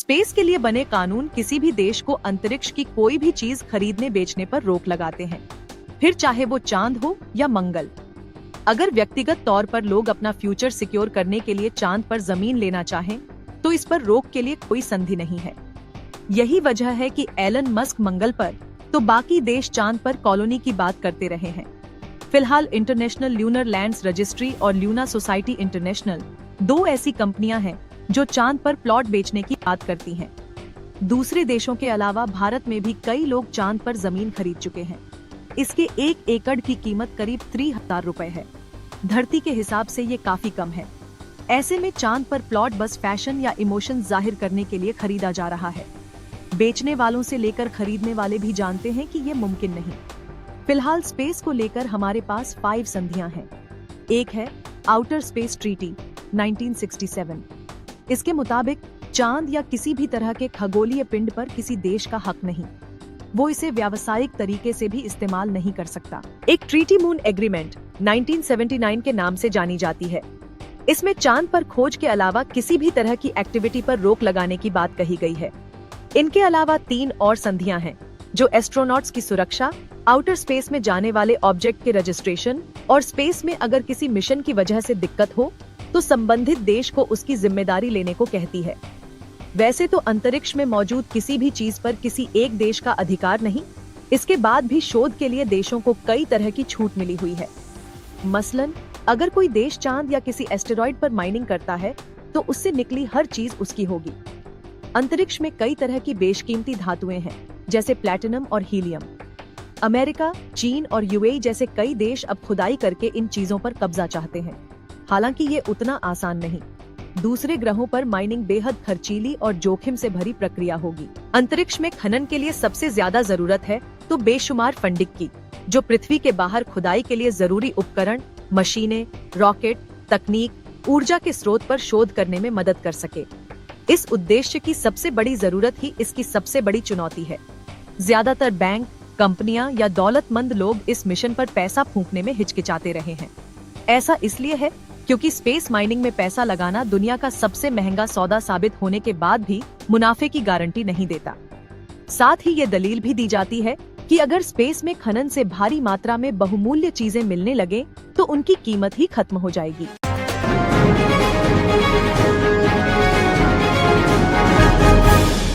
Space के लिए बने कानून किसी भी देश को अंतरिक्ष की कोई भी चीज खरीदने बेचने पर रोक लगाते हैं, फिर चाहे वो चांद हो या मंगल। अगर व्यक्तिगत तौर पर लोग अपना फ्यूचर सिक्योर करने के लिए चांद पर जमीन लेना चाहें, तो इस पर रोक के लिए कोई संधि नहीं है। यही वजह है कि एलन मस्क मंगल पर तो बाकी देश चांद पर कॉलोनी की बात करते रहे हैं। फिलहाल इंटरनेशनल ल्यूनर लैंड्स रजिस्ट्री और ल्यूना सोसाइटी इंटरनेशनल 2 ऐसी कंपनियां हैं जो चांद पर प्लॉट बेचने की बात करती हैं। दूसरे देशों के अलावा भारत में भी कई लोग चांद पर जमीन खरीद चुके हैं। इसके 1 एकड़ की कीमत करीब 3000 रुपए है। धरती के हिसाब से ये काफी कम है। ऐसे में चांद पर प्लॉट बस फैशन या इमोशन जाहिर करने के लिए खरीदा जा रहा है। बेचने वालों से लेकर खरीदने वाले भी जानते हैं कि ये मुमकिन नहीं। फिलहाल स्पेस को लेकर हमारे पास 5 संधियां हैं। एक है आउटर स्पेस ट्रीटी 1967। इसके मुताबिक चांद या किसी भी तरह के खगोलीय पिंड पर किसी देश का हक नहीं, वो इसे व्यावसायिक तरीके से भी इस्तेमाल नहीं कर सकता। एक ट्रीटी मून एग्रीमेंट 1979 के नाम से जानी जाती है। इसमें चांद पर खोज के अलावा किसी भी तरह की एक्टिविटी पर रोक लगाने की बात कही गई है। इनके अलावा 3 और संधियां हैं जो एस्ट्रोनॉट्स की सुरक्षा, आउटर स्पेस में जाने वाले ऑब्जेक्ट के रजिस्ट्रेशन और स्पेस में अगर किसी मिशन की वजह से दिक्कत हो तो संबंधित देश को उसकी जिम्मेदारी लेने को कहती है। वैसे तो अंतरिक्ष में मौजूद किसी भी चीज पर किसी एक देश का अधिकार नहीं, इसके बाद भी शोध के लिए देशों को कई तरह की छूट मिली हुई है। मसलन अगर कोई देश चांद या किसी एस्टेरॉइड पर माइनिंग करता है तो उससे निकली हर चीज उसकी होगी। अंतरिक्ष में कई तरह की बेशकीमती धातुएं हैं जैसे प्लैटिनम और हीलियम। अमेरिका, चीन और यूएई जैसे कई देश अब खुदाई करके इन चीजों पर कब्जा चाहते हैं। हालांकि ये उतना आसान नहीं। दूसरे ग्रहों पर माइनिंग बेहद खर्चीली और जोखिम से भरी प्रक्रिया होगी। अंतरिक्ष में खनन के लिए सबसे ज्यादा जरूरत है तो बेशुमार फंडिंग की, जो पृथ्वी के बाहर खुदाई के लिए जरूरी उपकरण, मशीनें, रॉकेट, तकनीक, ऊर्जा के स्रोत पर शोध करने में मदद कर सके। इस उद्देश्य की सबसे बड़ी जरूरत ही इसकी सबसे बड़ी चुनौती है। ज्यादातर बैंक, कंपनियां या दौलतमंद लोग इस मिशन पर पैसा फूंकने में हिचकिचाते रहे हैं। ऐसा इसलिए है क्योंकि स्पेस माइनिंग में पैसा लगाना दुनिया का सबसे महंगा सौदा साबित होने के बाद भी मुनाफे की गारंटी नहीं देता। साथ ही ये दलील भी दी जाती है कि अगर स्पेस में खनन से भारी मात्रा में बहुमूल्य चीजें मिलने लगे तो उनकी कीमत ही खत्म हो जाएगी।